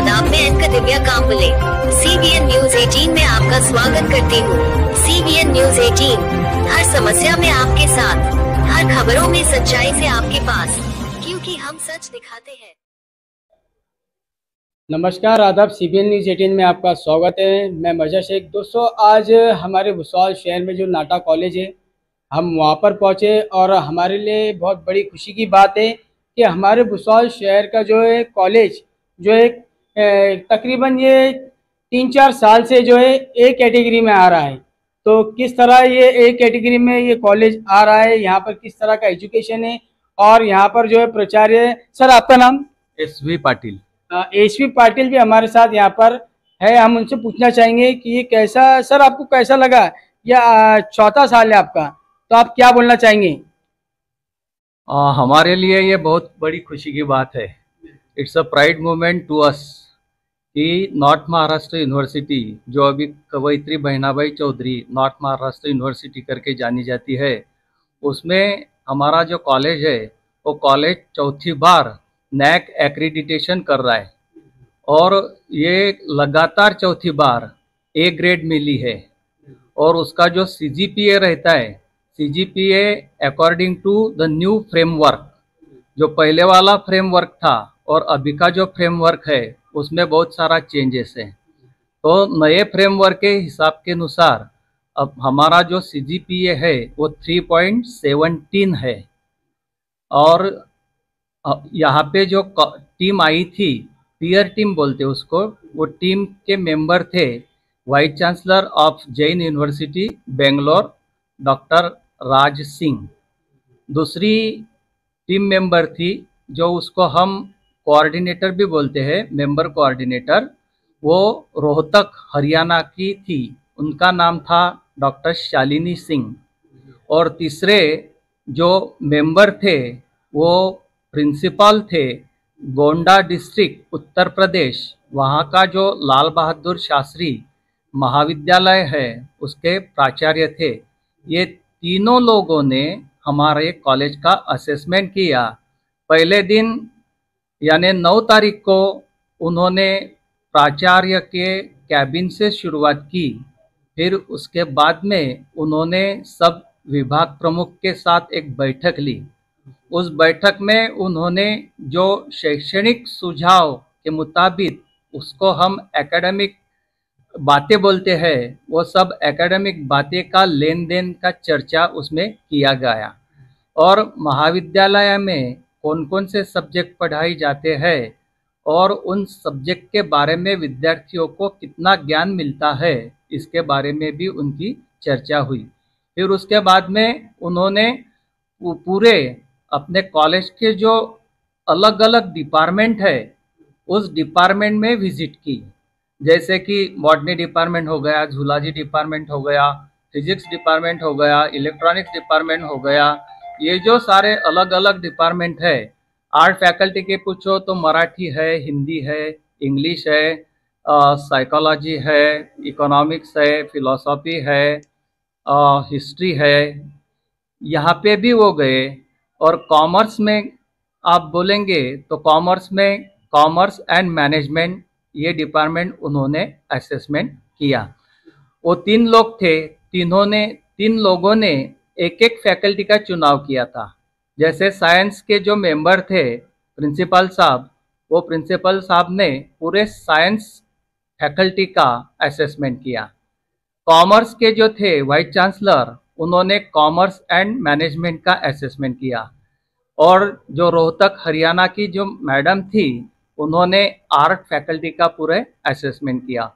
आदाब, मैं anchor Divya Kamble CBN news 18 में आपका स्वागत करती हूँ। CBN न्यूज 18 हर समस्या में आपके साथ, हर खबरों में सच्चाई से आपके पास, क्योंकि हम सच दिखाते हैं। नमस्कार, आदाब। CBN न्यूज 18 में आपका स्वागत है। मैं मजा शेख। दोस्तों, आज हमारे भुसावल शहर में जो नाटा कॉलेज है, हम वहाँ पर पहुँचे और हमारे लिए बहुत बड़ी खुशी की बात है कि हमारे भुसावल शहर का जो है कॉलेज जो है तकरीबन ये 3-4 साल से जो है ए कैटेगरी में आ रहा है। तो किस तरह ये ए कैटेगरी में ये कॉलेज आ रहा है, यहाँ पर किस तरह का एजुकेशन है और यहाँ पर जो है प्राचार्य। सर, आपका नाम? SV पाटिल। SV पाटिल भी हमारे साथ यहाँ पर है। हम उनसे पूछना चाहेंगे कि ये कैसा, सर आपको कैसा लगा? या चौथा साल है आपका, तो आप क्या बोलना चाहेंगे? हमारे लिए ये बहुत बड़ी खुशी की बात है। It's a pride moment to us कि नॉर्थ महाराष्ट्र यूनिवर्सिटी, जो अभी कवयित्री बहनाबाई चौधरी नॉर्थ महाराष्ट्र यूनिवर्सिटी करके जानी जाती है, उसमें हमारा जो कॉलेज है वो कॉलेज चौथी बार NAAC एक्रीडिटेशन कर रहा है और ये लगातार चौथी बार A ग्रेड मिली है। और उसका जो CGPA रहता है, CGPA according to the new framework, जो पहले वाला फ्रेमवर्क था और अभी का जो फ्रेमवर्क है उसमें बहुत सारा चेंजेस है। तो नए फ्रेमवर्क के हिसाब के अनुसार अब हमारा जो CGPA है वो 3.17 है। और यहाँ पे जो टीम आई थी, पीयर टीम बोलते उसको, वो टीम के मेंबर थे vice chancellor of Jain university Bangalore doctor Raj Singh. दूसरी टीम मेंबर थी जो उसको हम कोऑर्डिनेटर भी बोलते हैं, मेंबर कोऑर्डिनेटर, वो रोहतक हरियाणा की थी। उनका नाम था डॉक्टर शालिनी सिंह। और तीसरे जो मेंबर थे वो प्रिंसिपल थे गोंडा डिस्ट्रिक्ट उत्तर प्रदेश, वहाँ का जो लाल बहादुर शास्त्री महाविद्यालय है उसके प्राचार्य थे। ये तीनों लोगों ने हमारे कॉलेज का असेसमेंट किया। पहले दिन यानी 9 तारीख को उन्होंने प्राचार्य के कैबिन से शुरुआत की। फिर उसके बाद में उन्होंने सब विभाग प्रमुख के साथ एक बैठक ली। उस बैठक में उन्होंने जो शैक्षणिक सुझाव के मुताबिक, उसको हम एकेडमिक बातें बोलते हैं, वो सब एकेडमिक बातें का लेन देन का चर्चा उसमें किया गया। और महाविद्यालय में कौन कौन से सब्जेक्ट पढ़ाई जाते हैं और उन सब्जेक्ट के बारे में विद्यार्थियों को कितना ज्ञान मिलता है, इसके बारे में भी उनकी चर्चा हुई। फिर उसके बाद में उन्होंने पूरे अपने कॉलेज के जो अलग अलग डिपार्टमेंट है उस डिपार्टमेंट में विजिट की। जैसे कि बॉटनी डिपार्टमेंट हो गया, झूलॉजी डिपार्टमेंट हो गया, फिजिक्स डिपार्टमेंट हो गया, इलेक्ट्रॉनिक्स डिपार्टमेंट हो गया। ये जो सारे अलग अलग डिपार्टमेंट है, आर्ट फैकल्टी के पूछो तो मराठी है, हिंदी है, इंग्लिश है, साइकोलॉजी है, इकोनॉमिक्स है, फिलॉसफी है, हिस्ट्री है, यहाँ पे भी वो गए। और कॉमर्स में आप बोलेंगे तो कॉमर्स में कॉमर्स एंड मैनेजमेंट, ये डिपार्टमेंट उन्होंने असेसमेंट किया। वो 3 लोग थे, तीन लोगों ने एक एक फैकल्टी का चुनाव किया था। जैसे साइंस के जो मेंबर थे प्रिंसिपल साहब, वो प्रिंसिपल साहब ने पूरे साइंस फैकल्टी का असेसमेंट किया। कॉमर्स के जो थे वाइस चांसलर, उन्होंने कॉमर्स एंड मैनेजमेंट का असेसमेंट किया। और जो रोहतक हरियाणा की जो मैडम थी, उन्होंने आर्ट फैकल्टी का पूरे असेसमेंट किया।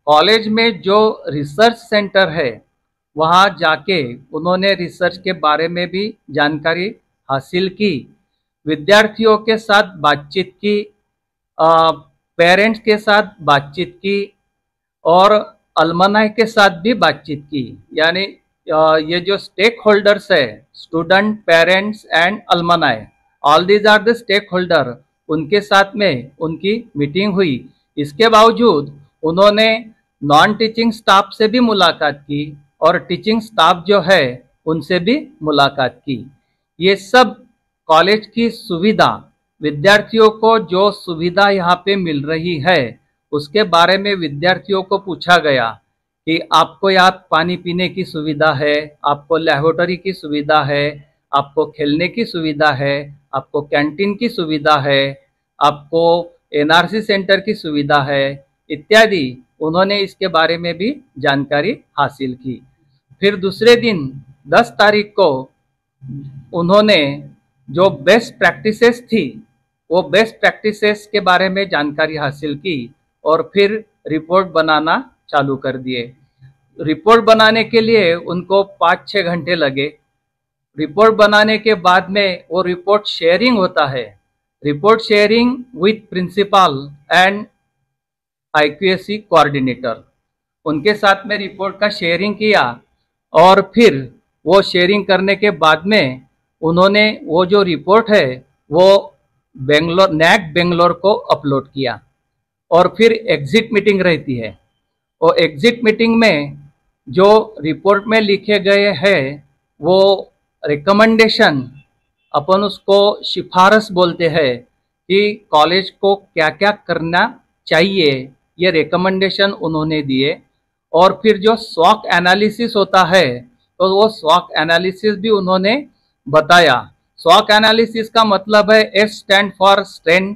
कॉलेज में जो रिसर्च सेंटर है वहाँ जाके उन्होंने रिसर्च के बारे में भी जानकारी हासिल की, विद्यार्थियों के साथ बातचीत की, पेरेंट्स के साथ बातचीत की और अलमनाई के साथ भी बातचीत की। यानी ये जो स्टेक होल्डर्स है, student, parents and alumni, all these are the stakeholder, उनके साथ में उनकी मीटिंग हुई। इसके बावजूद उन्होंने नॉन टीचिंग स्टाफ से भी मुलाकात की और टीचिंग स्टाफ जो है उनसे भी मुलाकात की। ये सब कॉलेज की सुविधा विद्यार्थियों को जो सुविधा यहाँ पे मिल रही है उसके बारे में विद्यार्थियों को पूछा गया कि आपको यहाँ पानी पीने की सुविधा है, आपको लैबोरेटरी की सुविधा है, आपको खेलने की सुविधा है, आपको कैंटीन की सुविधा है, आपको एनआरसी सेंटर की सुविधा है इत्यादि। उन्होंने इसके बारे में भी जानकारी हासिल की। फिर दूसरे दिन 10 तारीख को उन्होंने जो बेस्ट प्रैक्टिसेस थी वो बेस्ट प्रैक्टिसेस के बारे में जानकारी हासिल की और फिर रिपोर्ट बनाना चालू कर दिए। रिपोर्ट बनाने के लिए उनको 5-6 घंटे लगे। रिपोर्ट बनाने के बाद में वो रिपोर्ट शेयरिंग होता है, report sharing with principal and IQAC coordinator, उनके साथ में रिपोर्ट का शेयरिंग किया और फिर वो शेयरिंग करने के बाद में उन्होंने वो जो रिपोर्ट है वो NAC बेंगलोर को अपलोड किया। और फिर एग्जिट मीटिंग रहती है और एग्जिट मीटिंग में जो रिपोर्ट में लिखे गए हैं वो रिकमेंडेशन, अपन उसको सिफारिश बोलते हैं कि कॉलेज को क्या क्या करना चाहिए, ये रिकमेंडेशन उन्होंने दिए। और फिर जो स्वॉट एनालिसिस होता है तो वो स्वॉट एनालिसिस भी उन्होंने बताया। स्वॉट एनालिसिस का मतलब है S stand for strength,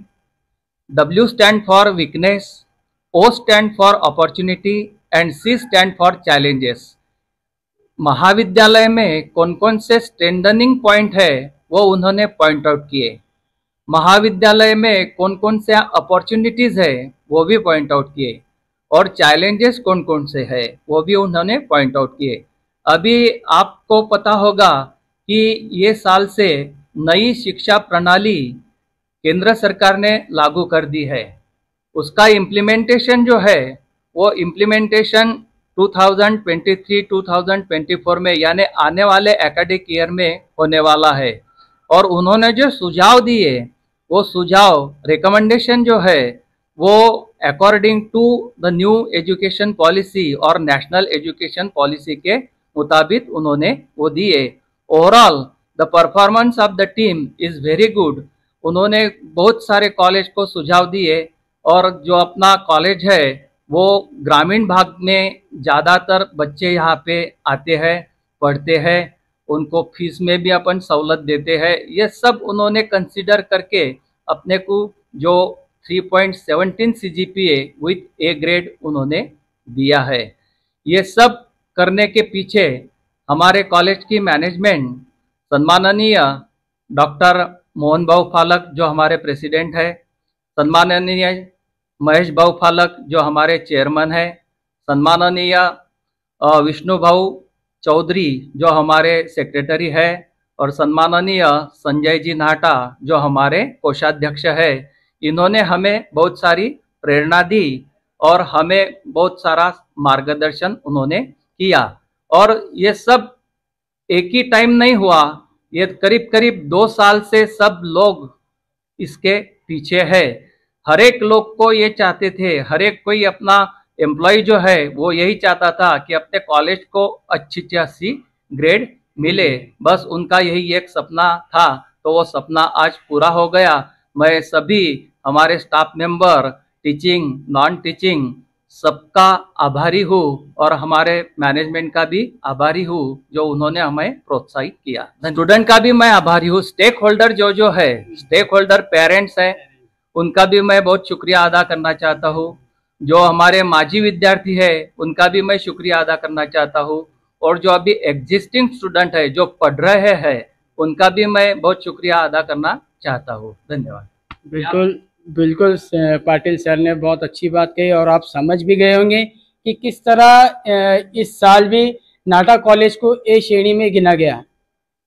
W stand for weakness, O stand for opportunity and C stand for challenges. महाविद्यालय में कौन कौन से स्ट्रेंथनिंग पॉइंट है वो उन्होंने पॉइंट आउट किए। महाविद्यालय में कौन कौन से अपॉर्चुनिटीज है वो भी पॉइंट आउट किए और चैलेंजेस कौन कौन से है वो भी उन्होंने पॉइंट आउट किए। अभी आपको पता होगा कि ये साल से नई शिक्षा प्रणाली केंद्र सरकार ने लागू कर दी है। उसका इम्प्लीमेंटेशन जो है वो इम्प्लीमेंटेशन 2023-2024 में यानी आने वाले एकेडमिक ईयर में होने वाला है। और उन्होंने जो सुझाव दिए वो सुझाव रिकमेंडेशन जो है वो according to the new education policy और नेशनल एजुकेशन पॉलिसी के मुताबिक उन्होंने वो दिए। Overall the performance of the team is very good. उन्होंने बहुत सारे कॉलेज को सुझाव दिए और जो अपना कॉलेज है वो ग्रामीण भाग में ज़्यादातर बच्चे यहाँ पे आते हैं, पढ़ते हैं, उनको फीस में भी अपन सहूलत देते हैं। ये सब उन्होंने कंसिडर करके अपने को जो 3.17 CGPA विथ A ग्रेड उन्होंने दिया है। ये सब करने के पीछे हमारे कॉलेज की मैनेजमेंट सम्माननीय डॉक्टर मोहन भाऊ फालक जो हमारे प्रेसिडेंट है, सम्माननीय महेश भाऊ फालक जो हमारे चेयरमैन है, सम्माननीय विष्णु भाऊ चौधरी जो हमारे सेक्रेटरी है और सम्माननीय संजय जी नाटा जो हमारे कोषाध्यक्ष है। इन्होंने हमें बहुत सारी प्रेरणा दी और हमें बहुत सारा मार्गदर्शन उन्होंने किया। और ये सब एक ही टाइम नहीं हुआ, ये करीब करीब 2 साल से सब लोग इसके पीछे है। हर एक लोग को ये चाहते थे, हर एक कोई अपना एम्प्लॉय जो है वो यही चाहता था कि अपने कॉलेज को अच्छी सी ग्रेड मिले। बस उनका यही एक सपना था, तो वो सपना आज पूरा हो गया। मैं सभी हमारे staff member, teaching, non teaching, सबका आभारी हूँ और हमारे मैनेजमेंट का भी आभारी हूँ जो उन्होंने हमें प्रोत्साहित किया। स्टूडेंट का भी मैं आभारी हूँ। स्टेक होल्डर जो है, स्टेक होल्डर पेरेंट्स है, उनका भी मैं बहुत शुक्रिया अदा करना चाहता हूँ। जो हमारे माजी विद्यार्थी है उनका भी मैं शुक्रिया अदा करना चाहता हूँ। और जो अभी एग्जिस्टिंग स्टूडेंट है जो पढ़ रहे हैं उनका भी मैं बहुत शुक्रिया अदा करना चाहता हूँ। धन्यवाद। बिल्कुल पाटिल सर ने बहुत अच्छी बात कही और आप समझ भी गए होंगे कि किस तरह इस साल भी नाटा कॉलेज को A श्रेणी में गिना गया।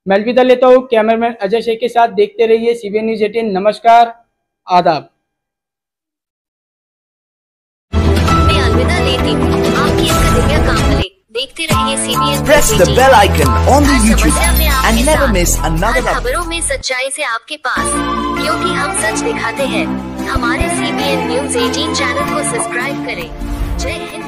मैं अलविदा लेता हूँ कैमरामैन अजय शेख के साथ। देखते रहिए CBN News 18। नमस्कार, आदाब। मैं अलविदा लेती हूँ, आपकी इसका दिव्य काम मिले। देखते रहिए CBN। Press the bell icon on the YouTube and never miss another update. खबरों में सच्चाई से आपके पास, क्योंकि हम सच दिखाते हैं। हमारे CBN News 18 चैनल को सब्सक्राइब करें। जय हिंद।